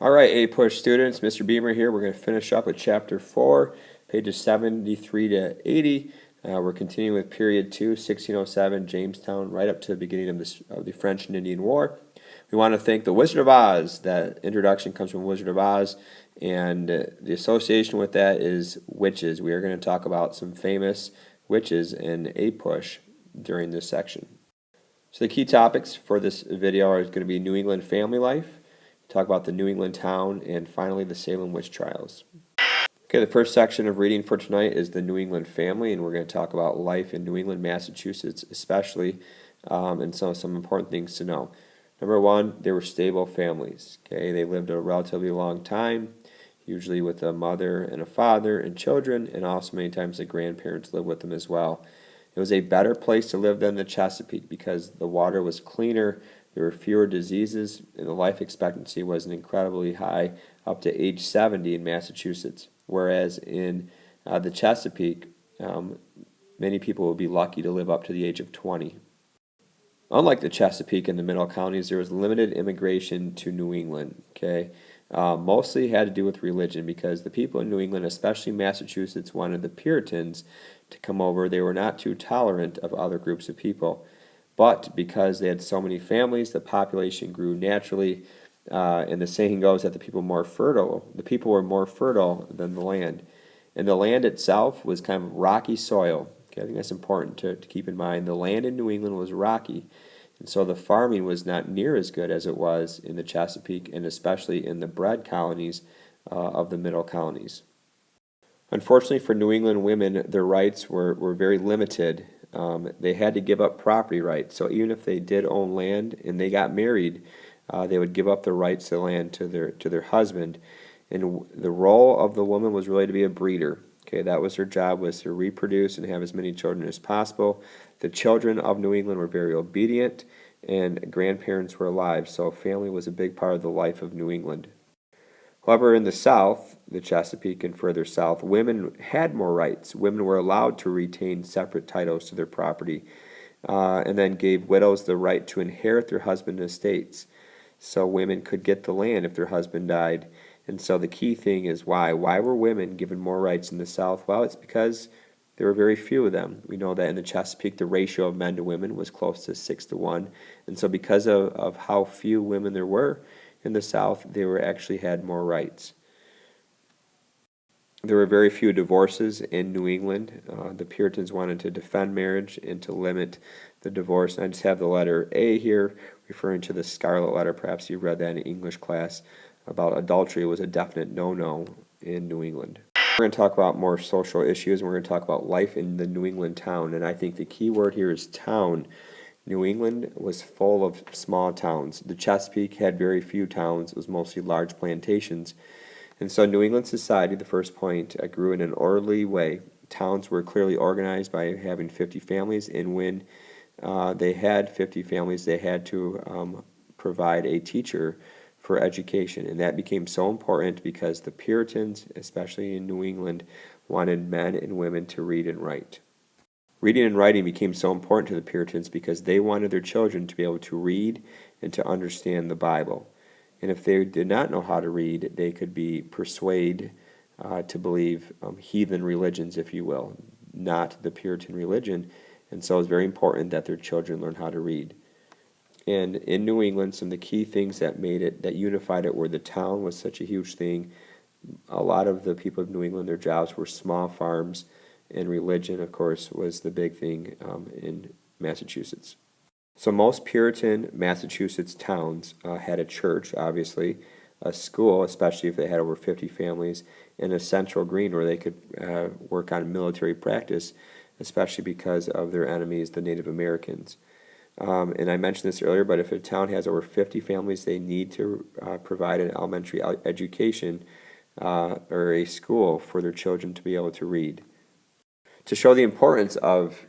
All right, A-Push students, Mr. Beamer here. We're going to finish up with Chapter 4, pages 73 to 80. We're continuing with Period 2, 1607, Jamestown, right up to the beginning of the French and Indian War. We want to thank the Wizard of Oz. That introduction comes from Wizard of Oz, and the association with that is witches. We are going to talk about some famous witches in A-Push during this section. So the key topics for this video are going to be New England family life, talk about the New England town, and finally the Salem witch trials. Okay, the first section of reading for tonight is the New England family, and we're going to talk about life in New England, Massachusetts especially, and some important things to know. Number one, they were stable families. Okay, they lived a relatively long time, usually with a mother and a father and children, and also many times the grandparents lived with them as well. It was a better place to live than the Chesapeake because the water was cleaner, there were fewer diseases, and the life expectancy was incredibly high, up to age 70 in Massachusetts. Whereas in the Chesapeake, many people would be lucky to live up to the age of 20. Unlike the Chesapeake and the Middle Counties, there was limited immigration to New England. Okay, mostly had to do with religion because the people in New England, especially Massachusetts, wanted the Puritans to come over. They were not too tolerant of other groups of people. But because they had so many families, the population grew naturally, and the saying goes that the people were more fertile than the land. And the land itself was kind of rocky soil. Okay, I think that's important to keep in mind. The land in New England was rocky, and so the farming was not near as good as it was in the Chesapeake, and especially in the bread colonies of the Middle Colonies. Unfortunately for New England women, their rights were very limited. They had to give up property rights. So even if they did own land and they got married, they would give up the rights to land to their husband. And the role of the woman was really to be a breeder. Okay, that was her job, was to reproduce and have as many children as possible. The children of New England were very obedient, and grandparents were alive. So family was a big part of the life of New England. However, in the South, the Chesapeake and further south, women had more rights. Women were allowed to retain separate titles to their property, and then gave widows the right to inherit their husband's estates. So women could get the land if their husband died. And so the key thing is why? Why were women given more rights in the South? Well, it's because there were very few of them. We know that in the Chesapeake, the ratio of men to women was close to 6-1. And so because of how few women there were in the South, they actually had more rights. There were very few divorces in New England. The Puritans wanted to defend marriage and to limit the divorce. And I just have the letter A here, referring to the Scarlet Letter. Perhaps you read that in English class about adultery was a definite no-no in New England. We're going to talk about more social issues, and we're going to talk about life in the New England town. And I think the key word here is town. New England was full of small towns. The Chesapeake had very few towns. It was mostly large plantations. And so New England society, the first point, grew in an orderly way. Towns were clearly organized by having 50 families, and when they had 50 families, they had to provide a teacher for education. And that became so important because the Puritans, especially in New England, wanted men and women to read and write. Reading and writing became so important to the Puritans because they wanted their children to be able to read and to understand the Bible. And if they did not know how to read, they could be persuaded to believe heathen religions, if you will, not the Puritan religion. And so it's very important that their children learn how to read. And in New England, some of the key things that unified it were the town was such a huge thing. A lot of the people of New England, their jobs were small farms, and religion, of course, was the big thing in Massachusetts. So most Puritan Massachusetts towns had a church, obviously, a school, especially if they had over 50 families, and a central green where they could work on military practice, especially because of their enemies, the Native Americans. And I mentioned this earlier, but if a town has over 50 families, they need to provide an elementary education or a school for their children to be able to read. To show the importance of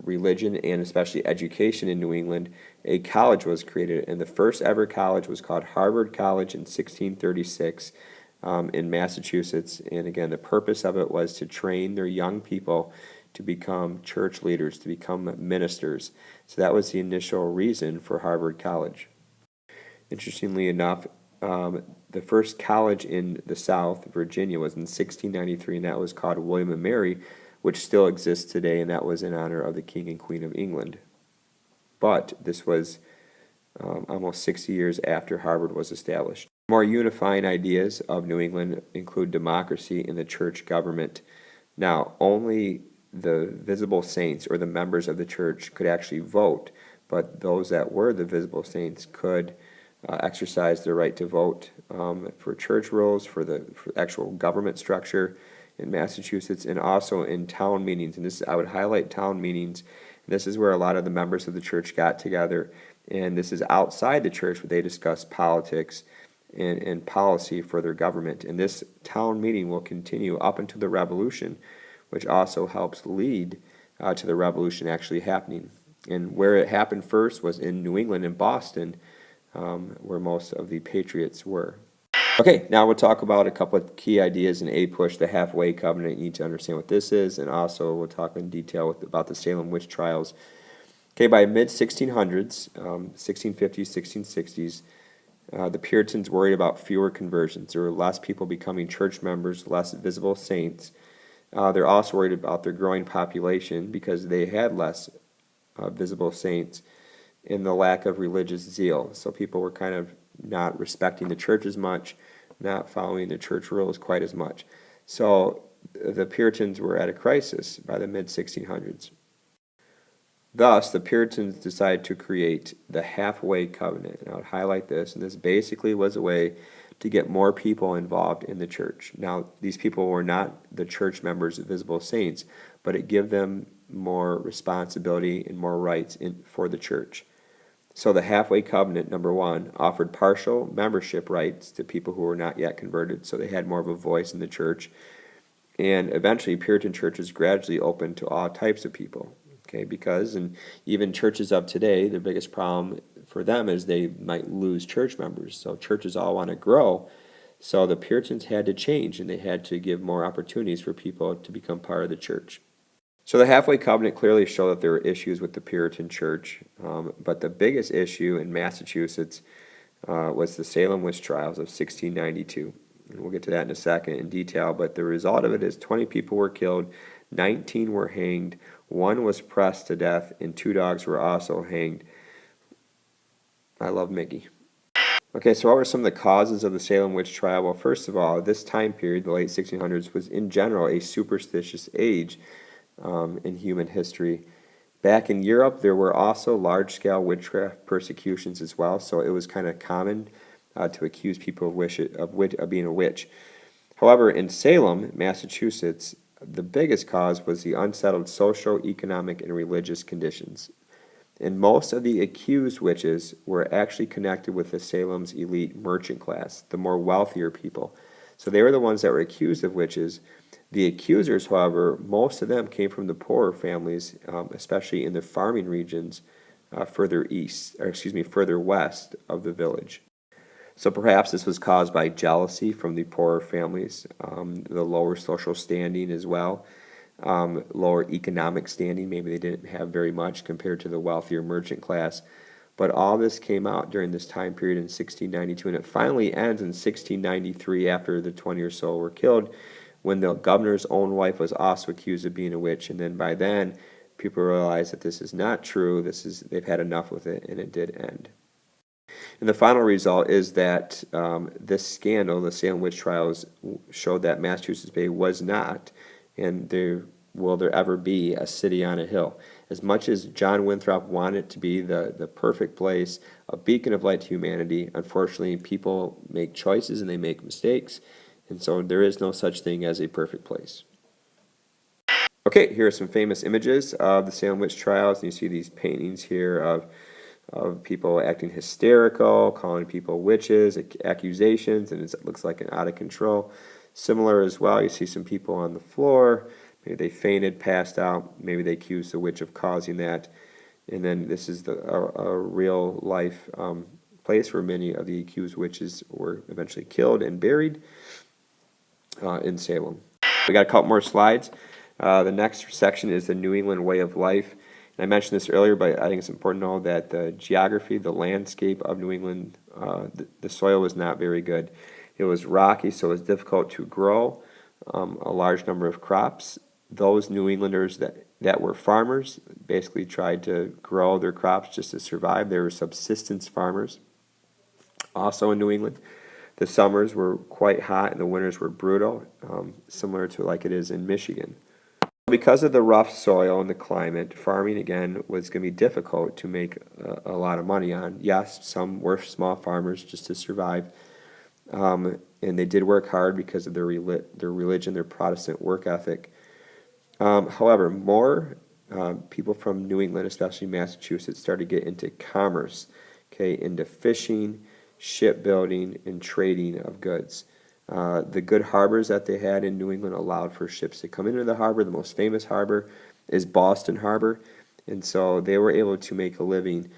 religion and especially education in New England, a college was created, and the first ever college was called Harvard College in 1636 in Massachusetts. And again, the purpose of it was to train their young people to become church leaders, to become ministers. So that was the initial reason for Harvard College. Interestingly enough, the first college in the South, Virginia, was in 1693, and that was called William and Mary, which still exists today, and that was in honor of the King and Queen of England. But this was almost 60 years after Harvard was established. More unifying ideas of New England include democracy and the church government. Now, only the visible saints or the members of the church could actually vote, but those that were the visible saints could exercise their right to vote for church rules, for actual government structure in Massachusetts, and also in town meetings. And I would highlight town meetings. This is where a lot of the members of the church got together, and this is outside the church where they discuss politics and policy for their government. And this town meeting will continue up until the Revolution, which also helps lead to the Revolution actually happening. And where it happened first was in New England, in Boston, where most of the patriots were. Okay, now we'll talk about a couple of key ideas in APUSH, the halfway covenant. You need to understand what this is, and also we'll talk in detail about the Salem witch trials. Okay, by mid-1600s, 1650s, 1660s, the Puritans worried about fewer conversions. There were less people becoming church members, less visible saints. They're also worried about their growing population because they had less visible saints and the lack of religious zeal. So people were kind of not respecting the church as much, not following the church rules quite as much. So the Puritans were at a crisis by the mid-1600s. Thus, the Puritans decided to create the halfway covenant. And I would highlight this, and this basically was a way to get more people involved in the church. Now, these people were not the church members, visible saints, but it gave them more responsibility and more rights for the church. So the halfway covenant, number one, offered partial membership rights to people who were not yet converted, so they had more of a voice in the church. And eventually, Puritan churches gradually opened to all types of people. Okay, because and even churches of today, the biggest problem for them is they might lose church members. So churches all want to grow. So the Puritans had to change, and they had to give more opportunities for people to become part of the church. So the halfway covenant clearly showed that there were issues with the Puritan church, but the biggest issue in Massachusetts was the Salem witch trials of 1692. And we'll get to that in a second in detail, but the result of it is 20 people were killed, 19 were hanged, 1 was pressed to death, and 2 dogs were also hanged. I love Mickey. Okay, so what were some of the causes of the Salem witch trial? Well, first of all, this time period, the late 1600s, was in general a superstitious age in human history. Back in Europe, there were also large-scale witchcraft persecutions as well, so it was kind of common to accuse people of being a witch. However, in Salem, Massachusetts, the biggest cause was the unsettled social, economic, and religious conditions. And most of the accused witches were actually connected with the Salem's elite merchant class, the more wealthier people. So they were the ones that were accused of witches. The accusers, however, most of them came from the poorer families, especially in the farming regions further west of the village. So perhaps this was caused by jealousy from the poorer families, the lower social standing as well, lower economic standing. Maybe they didn't have very much compared to the wealthier merchant class. But all this came out during this time period in 1692, and it finally ends in 1693 after the 20 or so were killed, when the governor's own wife was also accused of being a witch. And then by then, people realized that this is not true. They've had enough with it, and it did end. And the final result is that this scandal, the Salem witch trials, showed that Massachusetts Bay was not, and will there ever be, a city on a hill. As much as John Winthrop wanted it to be the perfect place, a beacon of light to humanity, unfortunately, people make choices and they make mistakes, and so there is no such thing as a perfect place. Okay, here are some famous images of the Salem witch trials, and you see these paintings here of people acting hysterical, calling people witches, accusations, and it looks like an out of control. Similar as well, you see some people on the floor. Maybe they fainted, passed out. Maybe they accused the witch of causing that. And then this is a real life place where many of the accused witches were eventually killed and buried in Salem. We got a couple more slides. The next section is the New England way of life. And I mentioned this earlier, but I think it's important to know that the geography, the landscape of New England the soil was not very good. It was rocky, so it was difficult to grow a large number of crops. Those New Englanders that were farmers basically tried to grow their crops just to survive. They were subsistence farmers. Also in New England, the summers were quite hot and the winters were brutal, similar to like it is in Michigan. Because of the rough soil and the climate, farming again was going to be difficult to make a lot of money on. Yes, some were small farmers just to survive, and they did work hard because of their religion, their Protestant work ethic. However, more people from New England, especially Massachusetts, started to get into commerce, okay, into fishing, shipbuilding, and trading of goods. The good harbors that they had in New England allowed for ships to come into the harbor. The most famous harbor is Boston Harbor, and so they were able to make a living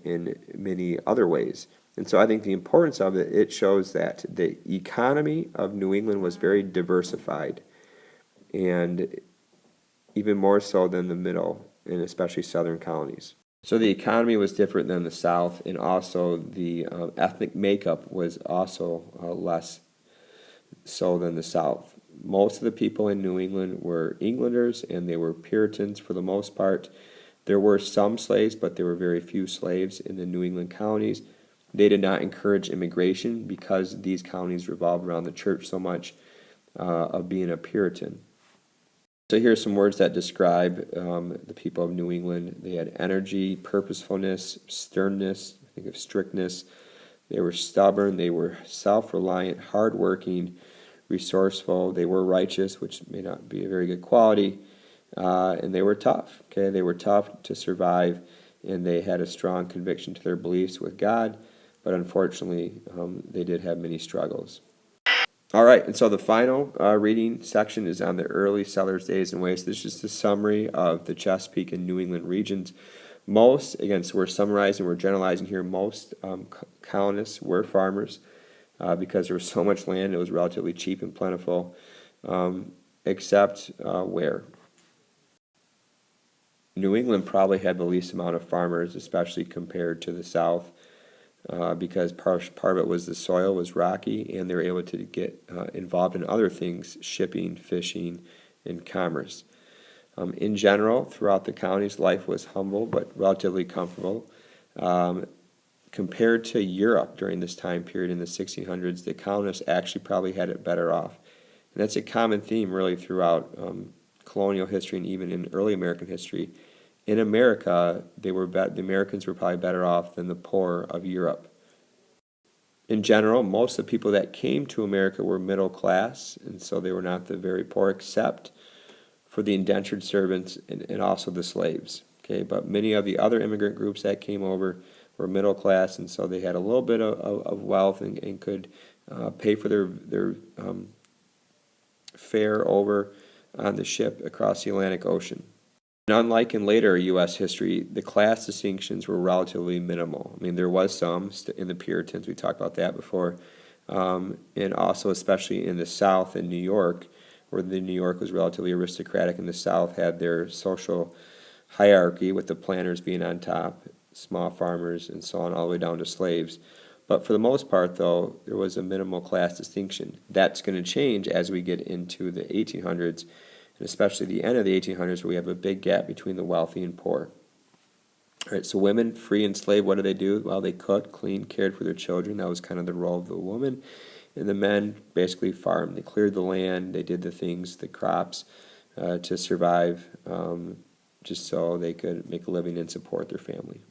in many other ways. And so I think the importance of it, it shows that the economy of New England was very diversified, and even more so than the middle and especially southern colonies. So the economy was different than the South, and also the ethnic makeup was also less so than the South. Most of the people in New England were Englanders, and they were Puritans for the most part. There were some slaves, but there were very few slaves in the New England colonies. They did not encourage immigration because these colonies revolved around the church so much of being a Puritan. So here are some words that describe the people of New England. They had energy, purposefulness, sternness, I think of strictness. They were stubborn, they were self-reliant, hardworking, resourceful. They were righteous, which may not be a very good quality, and they were tough. Okay, they were tough to survive, and they had a strong conviction to their beliefs with God, but unfortunately, they did have many struggles. All right, and so the final reading section is on the early settlers' days and ways. This is just a summary of the Chesapeake and New England regions. Most, again, so we're summarizing, we're generalizing here, most colonists were farmers because there was so much land, it was relatively cheap and plentiful, except where? New England probably had the least amount of farmers, especially compared to the South. Because part of it was the soil was rocky, and they were able to get involved in other things, shipping, fishing, and commerce. In general, throughout the counties, life was humble but relatively comfortable. Compared to Europe during this time period in the 1600s, the colonists actually probably had it better off. And that's a common theme really throughout colonial history and even in early American history. In America, the Americans were probably better off than the poor of Europe. In general, most of the people that came to America were middle class, and so they were not the very poor, except for the indentured servants and also the slaves. Okay, but many of the other immigrant groups that came over were middle class, and so they had a little bit of wealth and could pay for their fare over on the ship across the Atlantic Ocean. And unlike in later U.S. history, the class distinctions were relatively minimal. I mean, there was some in the Puritans, we talked about that before, and also especially in the South in New York, where New York was relatively aristocratic, and the South had their social hierarchy with the planters being on top, small farmers, and so on, all the way down to slaves. But for the most part, though, there was a minimal class distinction. That's going to change as we get into the 1800s, and especially the end of the 1800s, where we have a big gap between the wealthy and poor. All right, so women, free and slave, what do? Well, they cooked, cleaned, cared for their children. That was kind of the role of the woman. And the men basically farmed. They cleared the land. They did the things, the crops, to survive, just so they could make a living and support their family.